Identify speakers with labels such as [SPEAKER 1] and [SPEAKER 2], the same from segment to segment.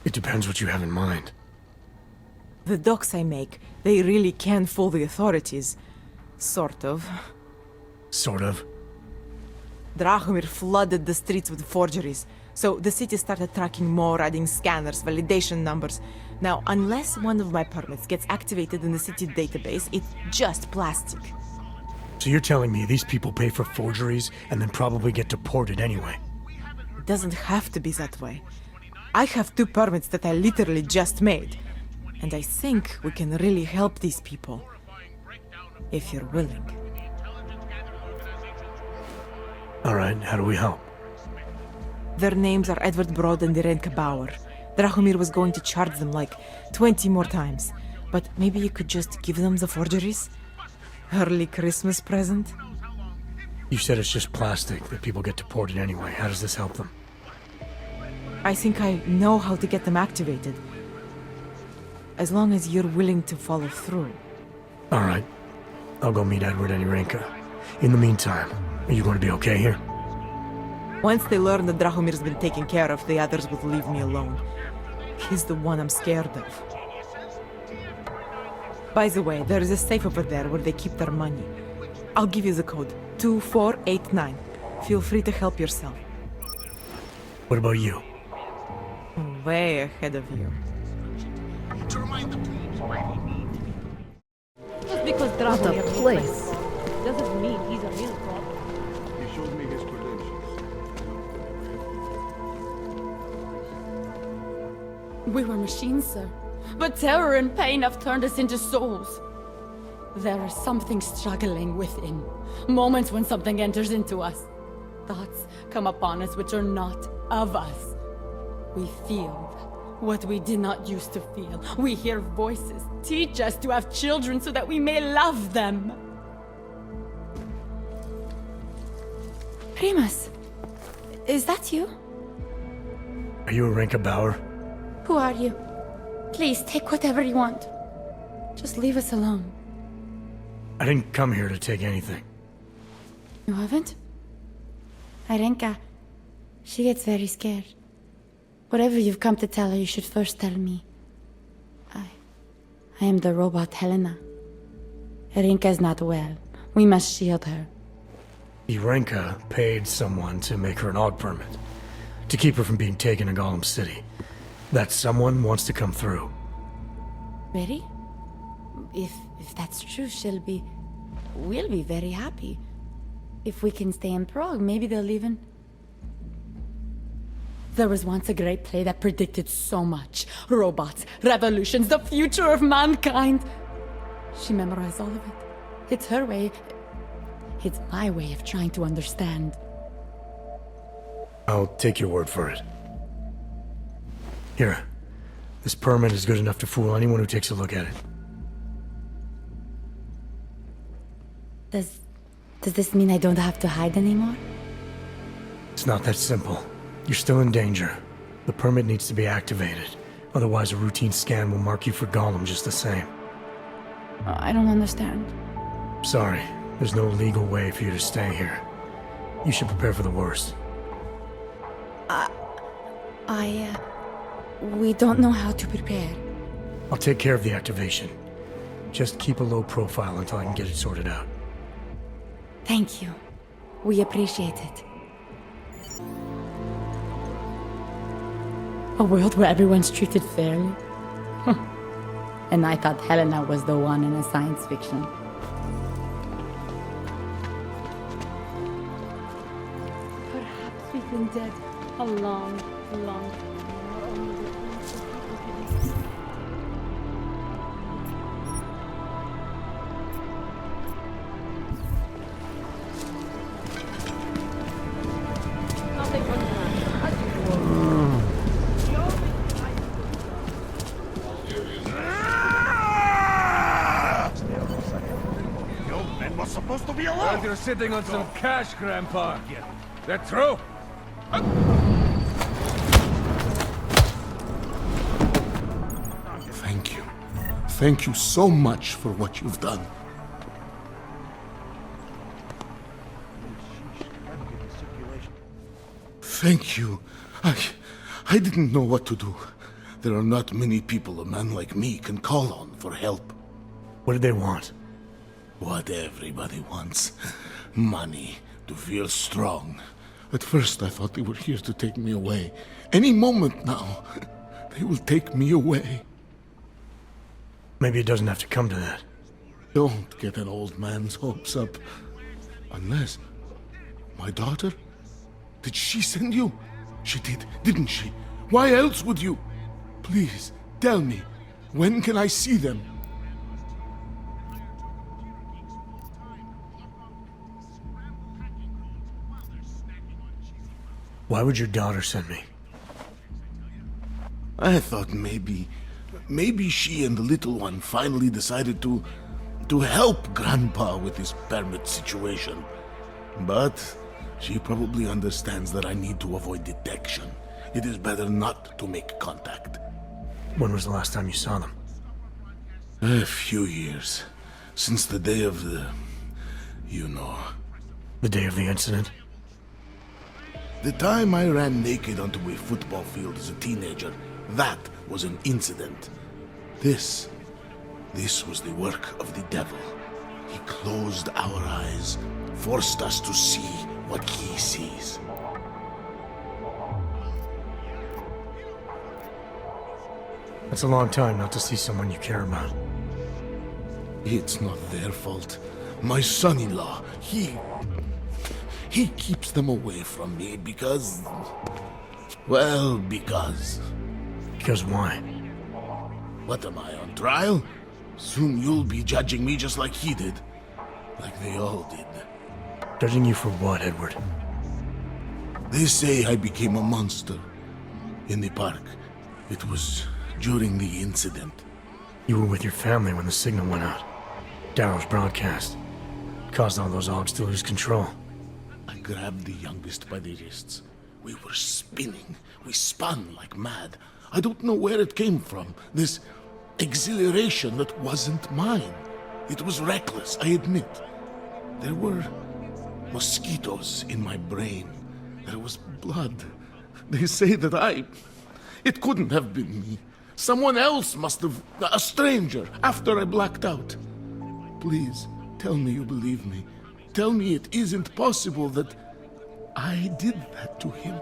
[SPEAKER 1] It depends what you have in mind.
[SPEAKER 2] The docks I make, they really can fool the authorities. Sort of.
[SPEAKER 1] Sort of.
[SPEAKER 2] Drahomir flooded the streets with forgeries, so the city started tracking more, adding scanners, validation numbers. Now, unless one of my permits gets activated in the city database, it's just plastic.
[SPEAKER 1] So you're telling me these people pay for forgeries and then probably get deported anyway?
[SPEAKER 2] It doesn't have to be that way. I have 2 permits that I literally just made, and I think we can really help these people. If you're willing.
[SPEAKER 1] Alright, how do we help?
[SPEAKER 2] Their names are Edward Broad and Irenka Bauer. Drahomir was going to charge them like 20 more times. But maybe you could just give them the forgeries? Early Christmas present?
[SPEAKER 1] You said it's just plastic, that people get deported anyway. How does this help them?
[SPEAKER 2] I think I know how to get them activated. As long as you're willing to follow through.
[SPEAKER 1] Alright. I'll go meet Edward and Irenka. In the meantime, are you going to be okay here?
[SPEAKER 2] Once they learn that Drahomir's been taken care of, the others will leave me alone. He's the one I'm scared of. By the way, there is a safe over there where they keep their money. I'll give you the code. 2489. Feel free to help yourself.
[SPEAKER 1] What about you?
[SPEAKER 2] Way ahead of you.
[SPEAKER 3] Just because
[SPEAKER 4] What
[SPEAKER 3] Drahomir
[SPEAKER 4] a
[SPEAKER 3] looks
[SPEAKER 4] place.
[SPEAKER 3] like doesn't mean he's a real problem.
[SPEAKER 5] He showed me his credentials.
[SPEAKER 6] We were machines, sir. But terror and pain have turned us into souls. There is something struggling within. Moments when something enters into us. Thoughts come upon us which are not of us. We feel what we did not used to feel. We hear voices teach us to have children so that we may love them. Primus, is that you?
[SPEAKER 1] Are you Irenka Bauer?
[SPEAKER 6] Who are you? Please, take whatever you want. Just leave us alone.
[SPEAKER 1] I didn't come here to take anything.
[SPEAKER 6] You haven't? Irenka, she gets very scared. Whatever you've come to tell her, you should first tell me. I am the robot Helena. Irenka is not well. We must shield her.
[SPEAKER 1] Irenka paid someone to make her an AUG permit. To keep her from being taken to Gollum City. That someone wants to come through.
[SPEAKER 6] Ready? If that's true, we'll be very happy. If we can stay in Prague, maybe they'll even... There was once a great play that predicted so much. Robots, revolutions, the future of mankind. She memorized all of it. It's her way. It's my way of trying to understand.
[SPEAKER 1] I'll take your word for it. Here. This permit is good enough to fool anyone who takes a look at it.
[SPEAKER 6] Does this mean I don't have to hide anymore?
[SPEAKER 1] It's not that simple. You're still in danger. The permit needs to be activated. Otherwise, a routine scan will mark you for Gollum just the same.
[SPEAKER 6] I don't understand.
[SPEAKER 1] Sorry, there's no legal way for you to stay here. You should prepare for the worst.
[SPEAKER 6] We don't know how to prepare.
[SPEAKER 1] I'll take care of the activation. Just keep a low profile until I can get it sorted out.
[SPEAKER 6] Thank you. We appreciate it. A world where everyone's treated fairly? And I thought Helena was the one in a science fiction.
[SPEAKER 3] Perhaps we've been dead a long, long time. Not only the innocent people getting... Nothing but that, as usual.
[SPEAKER 5] Your men were supposed to be alive!
[SPEAKER 7] Well, you're sitting on some cash, Grandpa. That true?
[SPEAKER 5] Thank you. Thank you so much for what you've done. Thank you. I didn't know what to do. There are not many people a man like me can call on for help.
[SPEAKER 1] What did they want?
[SPEAKER 5] What everybody wants. Money, to feel strong. At first I thought they were here to take me away. Any moment now, they will take me away.
[SPEAKER 1] Maybe it doesn't have to come to that.
[SPEAKER 5] Don't get an old man's hopes up. Unless... My daughter? Did she send you? She did, didn't she? Why else would you? Please, tell me. When can I see them?
[SPEAKER 1] Why would your daughter send me?
[SPEAKER 5] I thought maybe she and the little one finally decided to help Grandpa with his permit situation. But she probably understands that I need to avoid detection. It is better not to make contact.
[SPEAKER 1] When was the last time you saw them?
[SPEAKER 5] A few years. Since the day of the... you know.
[SPEAKER 1] The day of the incident?
[SPEAKER 5] The time I ran naked onto a football field as a teenager, that was an incident. This was the work of the devil. He closed our eyes, forced us to see what he sees.
[SPEAKER 1] That's a long time not to see someone you care about.
[SPEAKER 5] It's not their fault. My son-in-law, he keeps them away from me because... well, because...
[SPEAKER 1] Because why?
[SPEAKER 5] What am I, on trial? Soon you'll be judging me just like he did. Like they all did.
[SPEAKER 1] Judging you for what, Edward?
[SPEAKER 5] They say I became a monster. In the park. It was during the incident.
[SPEAKER 1] You were with your family when the signal went out. Darrow's broadcast. Caused all those Augs to lose control.
[SPEAKER 5] I grabbed the youngest by the wrists. We were spinning. We spun like mad. I don't know where it came from. This exhilaration that wasn't mine. It was reckless, I admit. There were mosquitoes in my brain. There was blood. They say that it couldn't have been me. Someone else must have... a stranger, after I blacked out. Please, tell me you believe me. Tell me it isn't possible that I did that to him.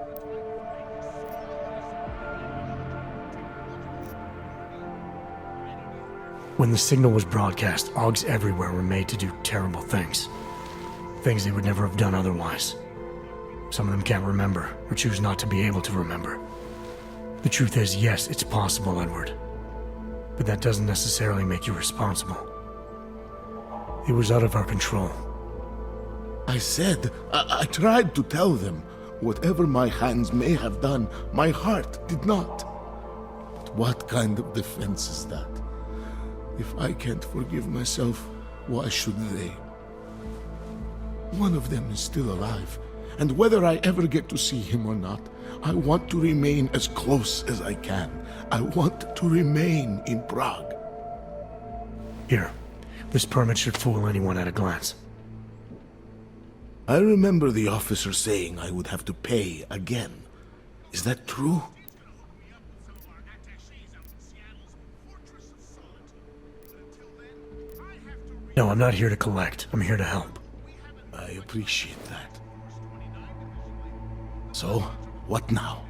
[SPEAKER 1] When the signal was broadcast, Augs everywhere were made to do terrible things. Things they would never have done otherwise. Some of them can't remember, or choose not to be able to remember. The truth is, yes, it's possible, Edward. But that doesn't necessarily make you responsible. It was out of our control.
[SPEAKER 5] I said, I tried to tell them. Whatever my hands may have done, my heart did not. But what kind of defense is that? If I can't forgive myself, why should they? One of them is still alive, and whether I ever get to see him or not, I want to remain as close as I can. I want to remain in Prague.
[SPEAKER 1] Here, this permit should fool anyone at a glance.
[SPEAKER 5] I remember the officer saying I would have to pay again. Is that true?
[SPEAKER 1] No, I'm not here to collect. I'm here to help.
[SPEAKER 5] I appreciate that. So, what now?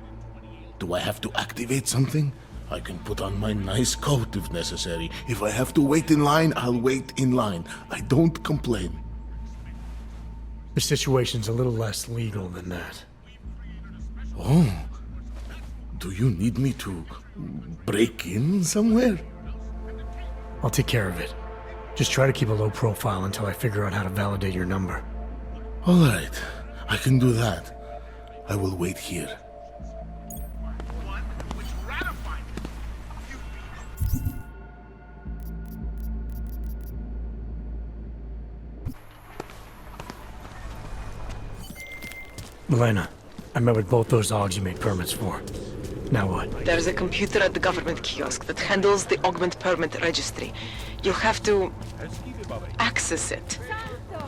[SPEAKER 5] Do I have to activate something? I can put on my nice coat if necessary. If I have to wait in line, I'll wait in line. I don't complain.
[SPEAKER 1] The situation's a little less legal than that.
[SPEAKER 5] Oh. Do you need me to break in somewhere?
[SPEAKER 1] I'll take care of it. Just try to keep a low profile until I figure out how to validate your number.
[SPEAKER 5] All right. I can do that. I will wait here.
[SPEAKER 1] Milena, I met with both those Augs you made permits for. Now what?
[SPEAKER 2] There's a computer at the government kiosk that handles the augment permit registry. You'll have to access it,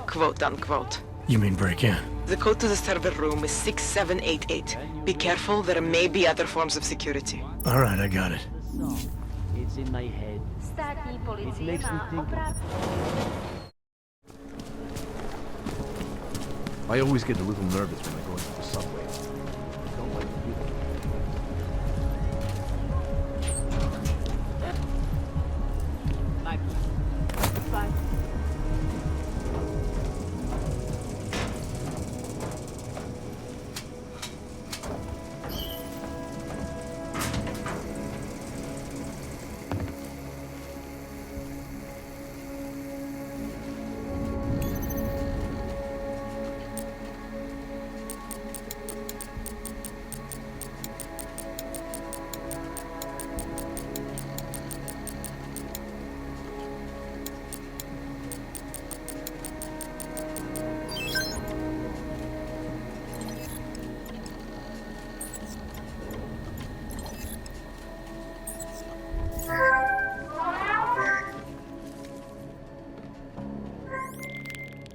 [SPEAKER 2] quote unquote.
[SPEAKER 1] You mean break in?
[SPEAKER 2] The code to the server room is 6788. Be careful, there may be other forms of security.
[SPEAKER 1] Alright, I got it.
[SPEAKER 4] It's in my head. It makes me think. I always get a little nervous when I go into the subway. I don't like people.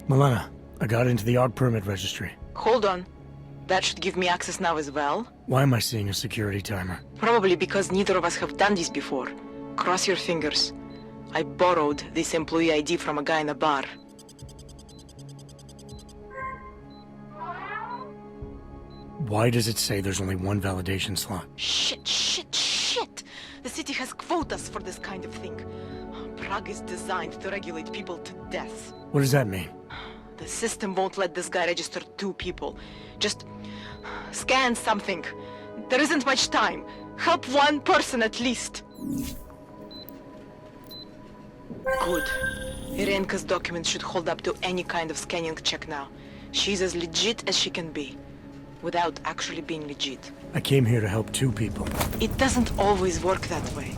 [SPEAKER 1] Milena, I got into the AUG permit registry.
[SPEAKER 2] Hold on. That should give me access now as well.
[SPEAKER 1] Why am I seeing a security timer?
[SPEAKER 2] Probably because neither of us have done this before. Cross your fingers. I borrowed this employee ID from a guy in a bar.
[SPEAKER 1] Why does it say there's only one validation slot?
[SPEAKER 2] Shit! The city has quotas for this kind of thing. Prague is designed to regulate people to death.
[SPEAKER 1] What does that mean?
[SPEAKER 2] The system won't let this guy register 2 people. Just scan something. There isn't much time. Help 1 person at least. Good. Irenka's documents should hold up to any kind of scanning check now. She's as legit as she can be, without actually being legit.
[SPEAKER 1] I came here to help 2 people.
[SPEAKER 2] It doesn't always work that way.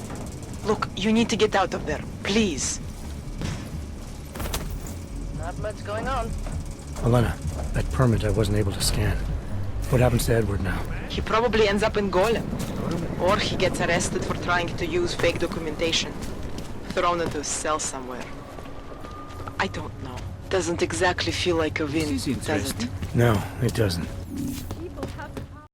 [SPEAKER 2] Look, you need to get out of there, please.
[SPEAKER 8] Not much going on.
[SPEAKER 1] Milena, that permit I wasn't able to scan. What happens to Edward now?
[SPEAKER 2] He probably ends up in Golem. Or he gets arrested for trying to use fake documentation. Thrown into a cell somewhere. I don't know. Doesn't exactly feel like a win, does it?
[SPEAKER 1] No, it doesn't.